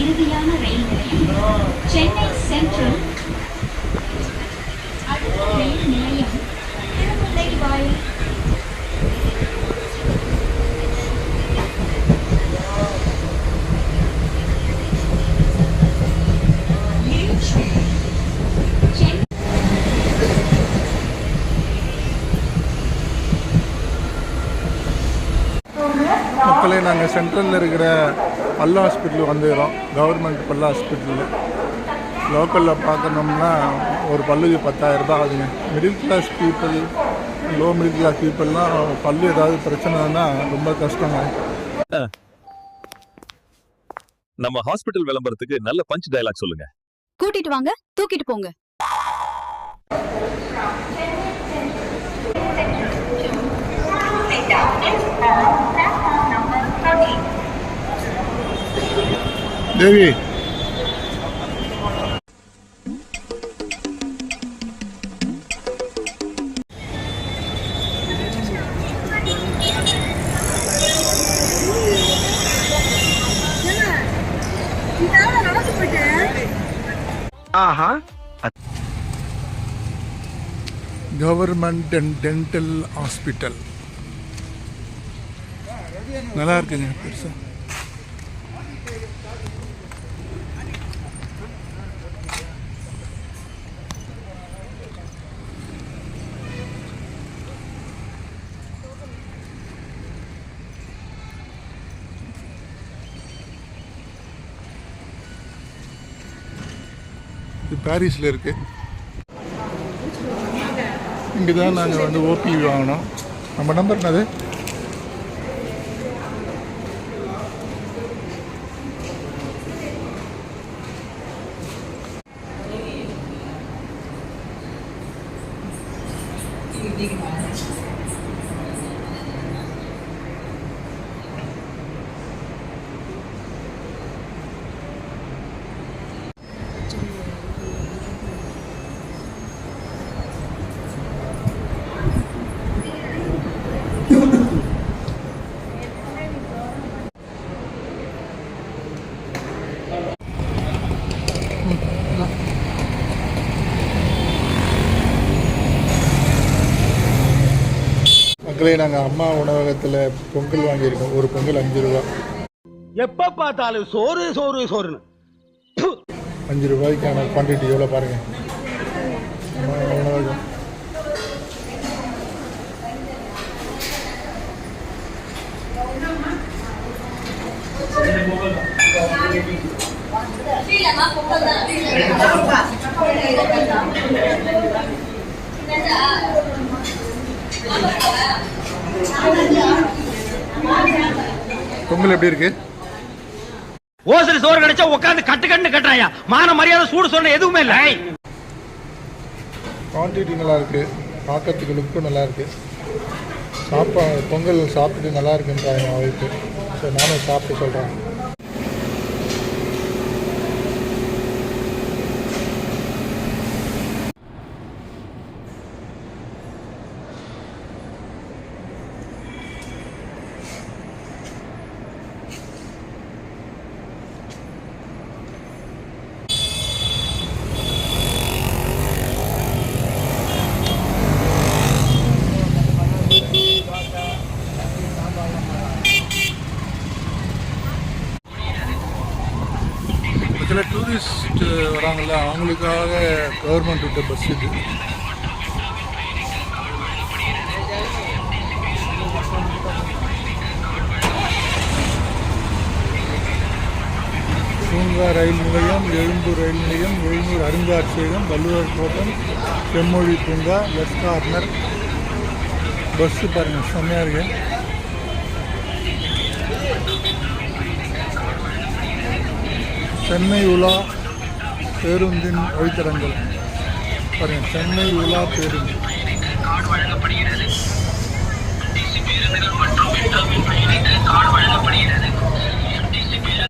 இறுதியான ரயில் நிலையம் சென்னை சென்ட்ரல். அடுத்த ரயில் நிலையம் திருமுல்லைவாயல். மக்களே, நாங்கள் சென்ட்ரலில் இருக்கிற பல்லா ஹாஸ்பிட்டல் வந்துக்கிறோம். கவர்மெண்ட் பல்லா ஹாஸ்பிட்டலில் லோக்கலில் பார்க்கணும்னா ஒரு பல்லுக்கு 10,000 ரூபாய் ஆகுதுங்க. Middle class people, low middle class பீப்புளெலாம் பல்லு ஏதாவது பிரச்சனைனா ரொம்ப கஷ்டங்க. நம்ம ஹாஸ்பிட்டல் விளம்பரத்துக்கு நல்ல பஞ்ச் டயலாக் சொல்லுங்க. கூட்டிட்டு வாங்க, தூக்கிட்டு போங்க. தேவி, கவர்மெண்ட் அண்ட் டென்டல் ஹாஸ்பிட்டல் நல்லா இருக்குங்க. பெருசா இது பாரிஸில் இருக்குது. இங்கே தான் நாங்கள் வந்து ஓபி வாங்கினோம். நம்ம நம்பர் என்னது? மக்களே, நாங்கள் அம்மா உணவகத்தில் பொங்கல் வாங்கியிருக்கோம். ஒரு பொங்கல் 5 ரூபா. எப்ப பார்த்தாலும் சோறு சோறு சோறுன்னு. 5 ரூபாய்க்கான குவான்டிட்டி எவ்வளோ பாருங்கள். அம்மா உணவகம். பொங்கல் எப்படி இருக்கு? ஓசரி சோறு கிடைச்சா உட்காந்து கட்டு கட்டு கட்டுறாயா. மான மரியாதை சூடு சொன்ன எதுவுமே இல்லை. குவான்டிட்டி நல்லா இருக்கு, பார்க்கறதுக்கு லுக்கும் நல்லா இருக்கு. பொங்கல் சாப்பிட்டு நல்லா இருக்குன்றாங்க அவருக்கு. ஸோ நானும் சாப்பிட்டு சொல்கிறேன். இதில் டூரிஸ்ட் வராங்கள்ல, அவங்களுக்காக கவர்மெண்ட் விட்ட பஸ் இது. பூங்கா ரயில் நிலையம், எழும்பூர் ரயில் நிலையம், எழும்பூர் அருங்காட்சியகம், வள்ளுவர் கோட்டம், செம்மொழி பூங்கா, லெஃப்ட் கார்னர். பஸ்ஸு பாருங்கள், செம்மையாக இருக்கு. சென்னை உலா பேருந்தின் வழித்தடங்கள் பாருங்கள். சென்னை உலா பேருந்து.